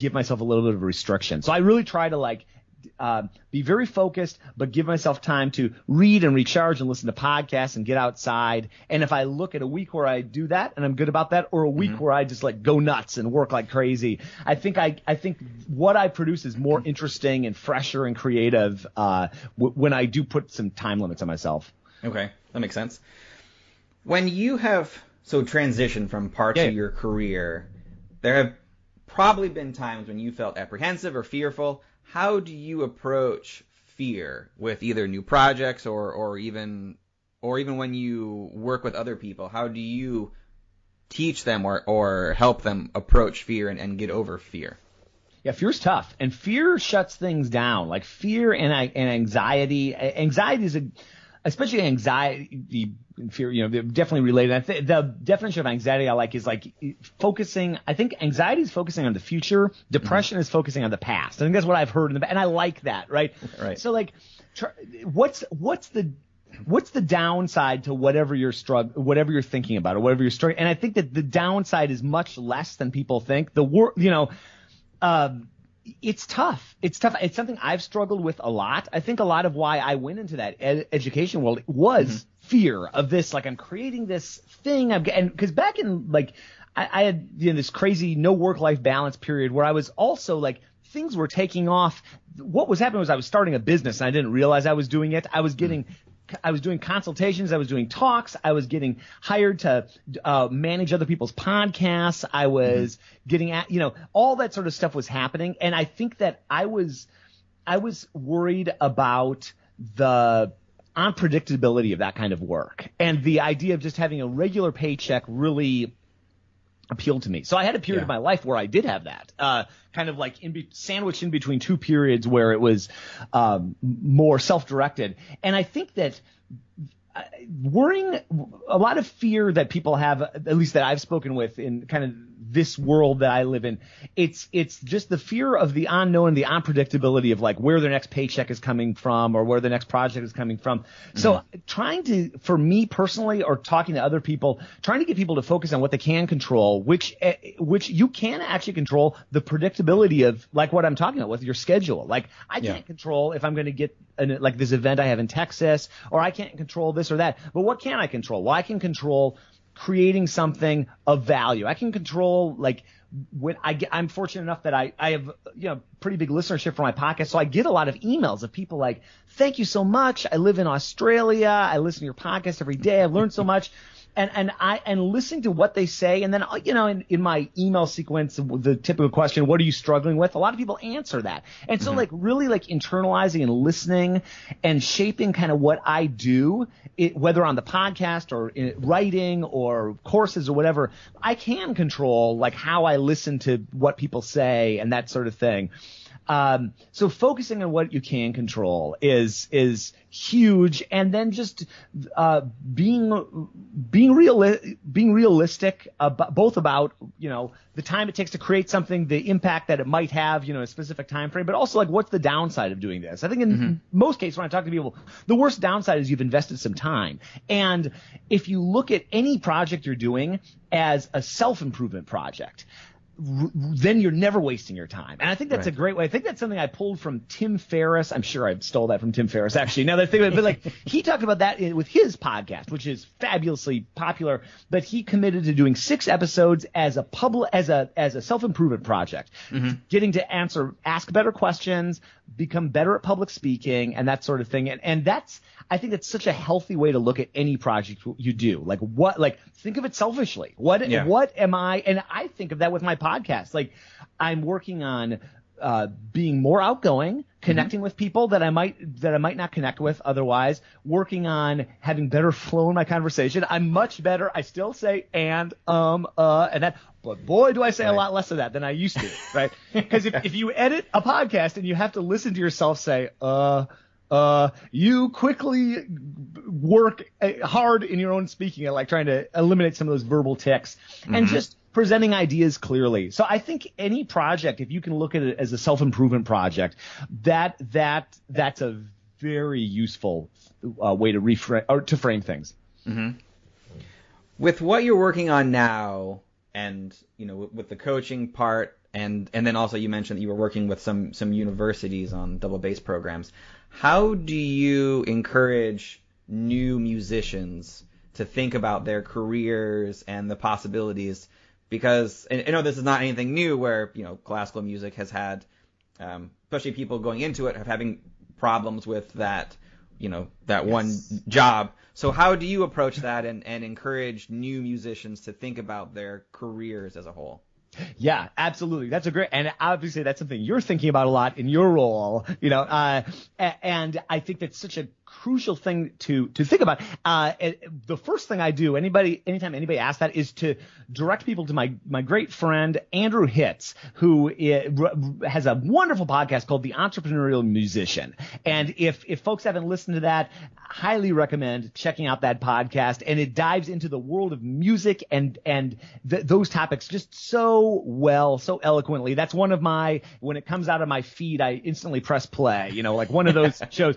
give myself a little bit of a restriction. So I really try to like be very focused, but give myself time to read and recharge and listen to podcasts and get outside. And if I look at a week where I do that and I'm good about that, or a week where I just like go nuts and work like crazy, I think what I produce is more interesting and fresher and creative when I do put some time limits on myself. Okay, that makes sense. When you have transitioned from parts of your career, there have probably been times when you felt apprehensive or fearful. How do you approach fear with either new projects or even when you work with other people? How do you teach them or help them approach fear and get over fear? Yeah, fear's tough, and fear shuts things down. Like fear and anxiety. Anxiety is especially anxiety and fear, they're definitely related. The definition of anxiety I like is like focusing. I think anxiety is focusing on the future. Depression is focusing on the past. I think that's what I've heard and I like that, right? Right. So like, what's the downside to whatever you're thinking about or whatever you're struggling? And I think that the downside is much less than people think. It's tough. It's something I've struggled with a lot. I think a lot of why I went into that education world was fear of this. Like, I'm creating this thing. Because back in like, I had this crazy no work-life balance period where I was also like, things were taking off. What was happening was I was starting a business and I didn't realize I was doing it. I was doing consultations. I was doing talks. I was getting hired to manage other people's podcasts. I was getting at, all that sort of stuff was happening. And I think that I was worried about the unpredictability of that kind of work. And the idea of just having a regular paycheck really appealed to me. So I had a period of my life where I did have that, kind of like sandwiched in between two periods where it was more self-directed. And I think that worrying, a lot of fear that people have, at least that I've spoken with in kind of this world that I live in, it's just the fear of the unknown, the unpredictability of like where their next paycheck is coming from or where the next project is coming from. So for me personally, or talking to other people, trying to get people to focus on what they can control, which you can actually control the predictability of like what I'm talking about with your schedule. Like I can't control if I'm going to get like this event I have in Texas, or I can't control this or that. But what can I control? Well, I can control creating something of value. I can control like when I'm fortunate enough that I have pretty big listenership for my podcast, so I get a lot of emails of people like, "Thank you so much. I live in Australia. I listen to your podcast every day. I've learned so much." And listening to what they say, and then in my email sequence, the typical question, "What are you struggling with?" A lot of people answer that, and so like really like internalizing and listening and shaping kind of what I do, whether on the podcast or in writing or courses or whatever, I can control like how I listen to what people say and that sort of thing. So focusing on what you can control is huge, and then just being realistic both about the time it takes to create something, the impact that it might have a specific time frame, but also like what's the downside of doing this. I think in most cases when I talk to people, the worst downside is you've invested some time, and if you look at any project you're doing as a self-improvement project, then you're never wasting your time. And I think that's a great way. I think that's something I pulled from Tim Ferriss. I'm sure I stole that from Tim Ferriss, actually. Now that I think about it, but like he talked about that with his podcast, which is fabulously popular, but he committed to doing 6 episodes as a self-improvement project, getting to ask better questions, become better at public speaking and that sort of thing. And I think that's such a healthy way to look at any project you do. Like think of it selfishly. What am I? And I think of that with my podcast. Like I'm working on being more outgoing, connecting with people that I might not connect with otherwise, working on having better flow in my conversation. I'm much better. I still say and that, but boy, do I say a lot less of that than I used to, right? Because if you edit a podcast and you have to listen to yourself say, you quickly work hard in your own speaking at like trying to eliminate some of those verbal tics and just presenting ideas clearly. So I think any project, if you can look at it as a self-improvement project, that's a very useful way to reframe or to frame things. With what you're working on now, and with the coaching part and then also you mentioned that you were working with some universities on double bass programs. How do you encourage new musicians to think about their careers and the possibilities? Because I know this is not anything new, where classical music has had, especially people going into it, having problems with that one job. So how do you approach that and encourage new musicians to think about their careers as a whole? Yeah, absolutely. That's a great, and obviously that's something you're thinking about a lot in your role, and I think that's such a crucial thing to think about. The first thing I do, anytime anybody asks that, is to direct people to my great friend, Andrew Heath, who has a wonderful podcast called The Entrepreneurial Musician. And if folks haven't listened to that, highly recommend checking out that podcast. And it dives into the world of music and those topics just so well, so eloquently. That's one of when it comes out of my feed, I instantly press play, like one of those shows.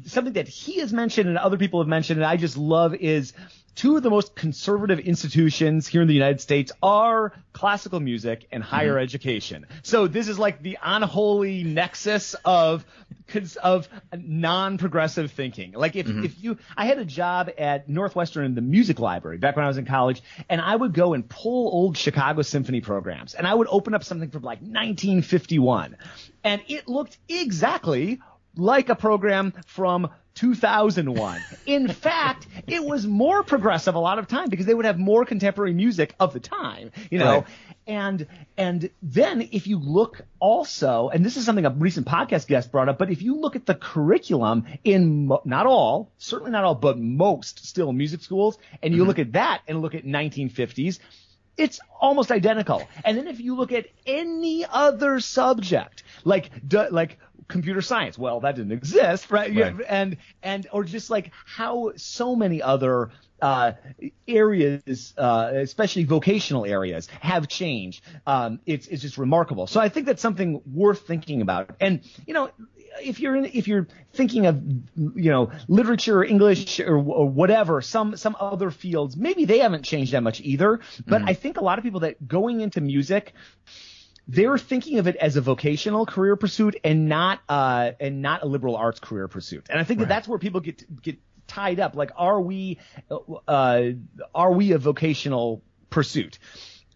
Something that he has mentioned and other people have mentioned, and I just love, is two of the most conservative institutions here in the United States are classical music and higher education. So this is like the unholy nexus of non-progressive thinking. Like I had a job at Northwestern in the music library back when I was in college, and I would go and pull old Chicago Symphony programs, and I would open up something from like 1951, and it looked exactly like a program from 2001. In fact, it was more progressive a lot of time because they would have more contemporary music of the time, Right. And then if you look also, and this is something a recent podcast guest brought up, but if you look at the curriculum in certainly not all, but most still music schools, and you look at that and look at 1950s, it's almost identical. And then if you look at any other subject, like computer science, well, that didn't exist, right? Right. And or just like how so many other areas, especially vocational areas, have changed. It's just remarkable. So I think that's something worth thinking about. And if you're thinking of literature, English, or whatever, some other fields, maybe they haven't changed that much either. But I think a lot of people that going into music, they're thinking of it as a vocational career pursuit and not a liberal arts career pursuit. And I think that that's where people get tied up. Like, are we a vocational pursuit?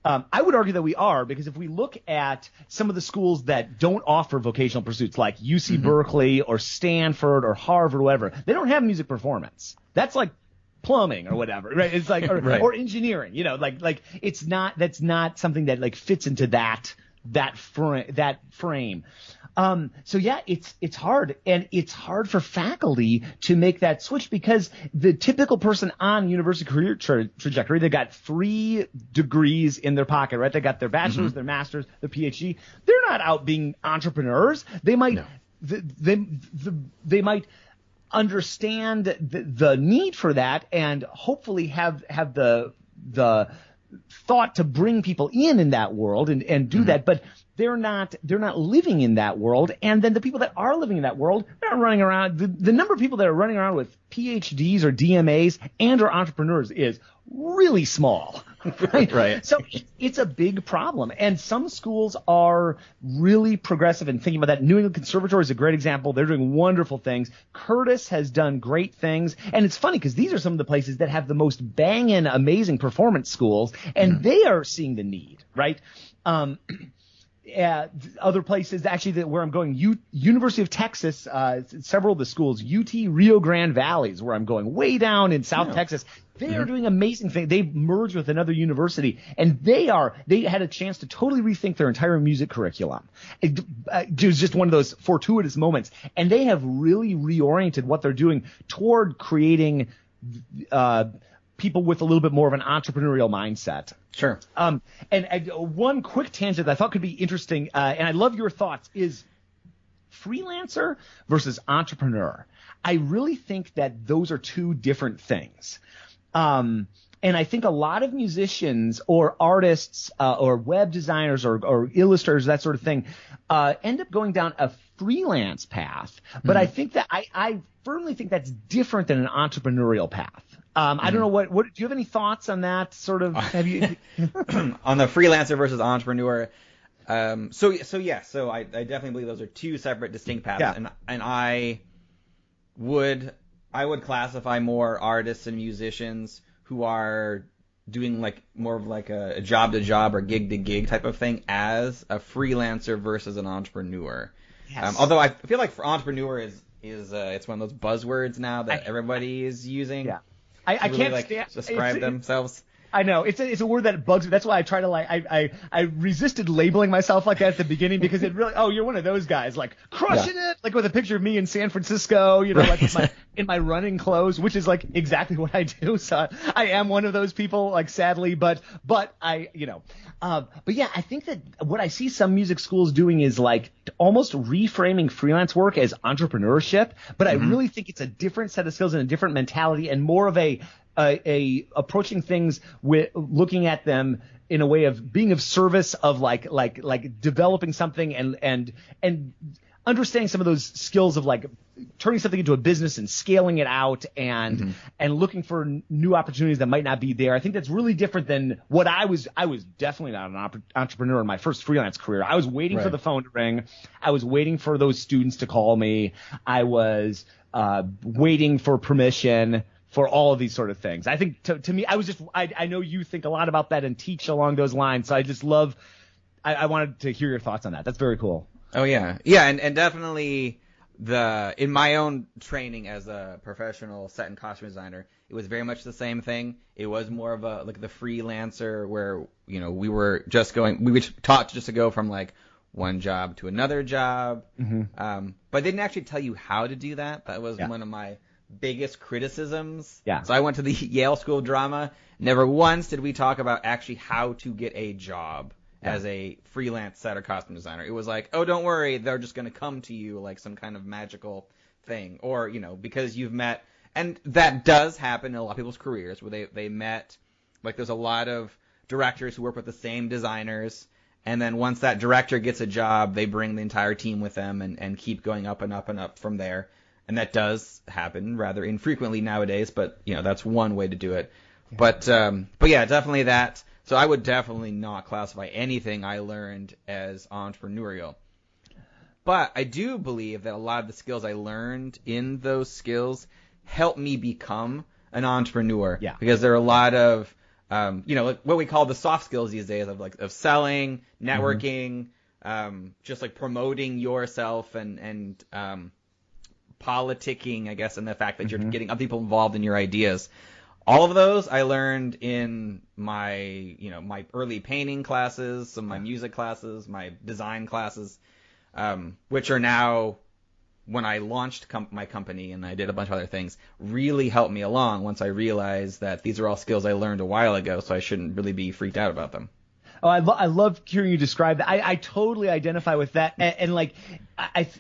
I would argue that we are, because if we look at some of the schools that don't offer vocational pursuits, like UC Berkeley or Stanford or Harvard or whatever, they don't have music performance. That's like plumbing or whatever, right? It's like or engineering, like that's not something that like fits into that frame. So yeah, it's hard, and it's hard for faculty to make that switch, because the typical person on university career trajectory, they got 3 degrees in their pocket, right? They got their bachelor's, their master's, their PhD. They're not out being entrepreneurs. They might, they might understand the need for that, and hopefully have the thought to bring people in that world and do that, but they're not living in that world. And then the people that are living in that world, they're running around. The number of people that are running around with PhDs or DMAs and or entrepreneurs is really small. Right. So it's a big problem. And some schools are really progressive in thinking about that. New England Conservatory is a great example. They're doing wonderful things. Curtis has done great things. And it's funny because these are some of the places that have the most banging, amazing performance schools, and they are seeing the need, right? Other places, actually, where I'm going, University of Texas, several of the schools, UT Rio Grande Valley is where I'm going, way down in South Texas. They are doing amazing things. They've merged with another university, and they had a chance to totally rethink their entire music curriculum. It was just one of those fortuitous moments, and they have really reoriented what they're doing toward creating people with a little bit more of an entrepreneurial mindset. Sure. And one quick tangent that I thought could be interesting, and I love your thoughts, is freelancer versus entrepreneur. I really think that those are two different things. And I think a lot of musicians or artists or web designers or illustrators, that sort of thing, end up going down a freelance path. But I think that I firmly think that's different than an entrepreneurial path. I don't know what do you have any thoughts on that sort of, have you on the freelancer versus entrepreneur? So I definitely believe those are two separate distinct paths. Yeah. And I would classify more artists and musicians who are doing like more of like a job to job or gig to gig type of thing as a freelancer versus an entrepreneur. Yes. Although I feel like for entrepreneur is it's one of those buzzwords now that everybody is using. Yeah. I really, can't like, stand describe themselves. I know it's a word that bugs me. That's why I try to I resisted labeling myself like that at the beginning, because it really, you're one of those guys like crushing it, like with a picture of me in San Francisco, like in my running clothes, which is like exactly what I do. So I am one of those people, like, sadly, but I but yeah, I think that what I see some music schools doing is like almost reframing freelance work as entrepreneurship, but I really think it's a different set of skills and a different mentality, and more of a approaching things with looking at them in a way of being of service, of like developing something and understanding some of those skills of like turning something into a business and scaling it out and looking for new opportunities that might not be there. I think that's really different than what I was definitely not an entrepreneur in my first freelance career. I was waiting for the phone to ring. I was waiting for those students to call me. I was waiting for permission for all of these sort of things. I think to me, I know you think a lot about that and teach along those lines. So I just I wanted to hear your thoughts on that. That's very cool. Oh yeah. Yeah. And definitely in my own training as a professional set and costume designer, it was very much the same thing. It was more of a, like the freelancer where, we were taught just to go from like one job to another job. But they didn't actually tell you how to do that. That was one of my biggest criticisms. Yeah. So I went to the Yale School of Drama. Never once did we talk about actually how to get a job as a freelance set or costume designer. It was like, oh, don't worry, they're just going to come to you like some kind of magical thing. Or, because you've met, and that does happen in a lot of people's careers where they met, like there's a lot of directors who work with the same designers, and then once that director gets a job, they bring the entire team with them and keep going up and up and up from there. And that does happen rather infrequently nowadays, but that's one way to do it. Yeah. But yeah, definitely that. So I would definitely not classify anything I learned as entrepreneurial. But I do believe that a lot of the skills I learned in those skills helped me become an entrepreneur. Yeah. Because there are a lot of like what we call the soft skills these days of selling, networking, just like promoting yourself and politicking, I guess, and the fact that you're getting other people involved in your ideas. All of those I learned in my, my early painting classes, some of my music classes, my design classes, which are now, when I launched my company and I did a bunch of other things, really helped me along once I realized that these are all skills I learned a while ago, so I shouldn't really be freaked out about them. Oh, I love hearing you describe that. I totally identify with that. And like,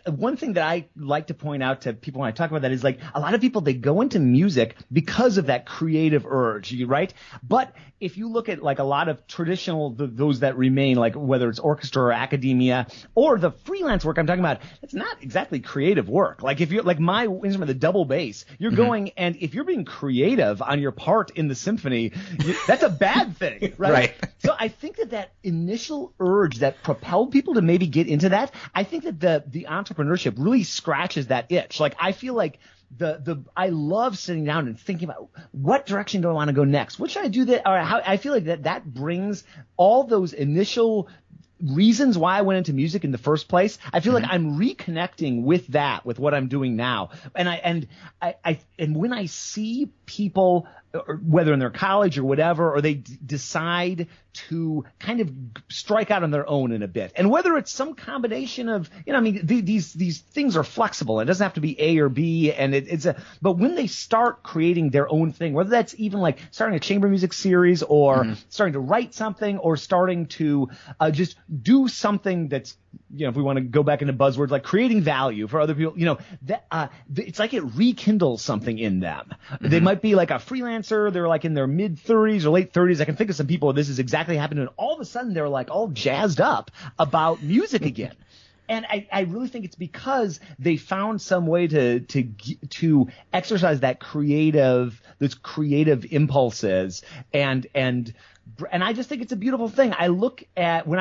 one thing that I like to point out to people when I talk about that is like a lot of people, they go into music because of that creative urge, right? But if you look at like a lot of traditional, those that remain, like whether it's orchestra or academia or the freelance work I'm talking about, it's not exactly creative work. Like if you're like my instrument, the double bass, you're going, and if you're being creative on your part in the symphony, that's a bad thing, right? Right. So I think that initial urge that propelled people to maybe get into that, I think that the entrepreneurship really scratches that itch. Like I feel like I love sitting down and thinking about what direction do I want to go next? What should I do that? Or how I feel like that brings all those initial reasons why I went into music in the first place. I feel like I'm reconnecting with what I'm doing now. And when I see people, whether in their college or whatever, or they decide to kind of strike out on their own in a bit, and whether it's some combination of, these things are flexible. It doesn't have to be A or B, and but when they start creating their own thing, whether that's even like starting a chamber music series or starting to write something or starting to just do something that's, if we want to go back into buzzwords, like creating value for other people, it's like it rekindles something in them. They might be like a freelancer. They're like in their mid 30s or late 30s. I can think of some people, this is exactly happening. And all of a sudden they're like all jazzed up about music again. And I really think it's because they found some way to exercise those creative impulses, and I just think it's a beautiful thing. I look at when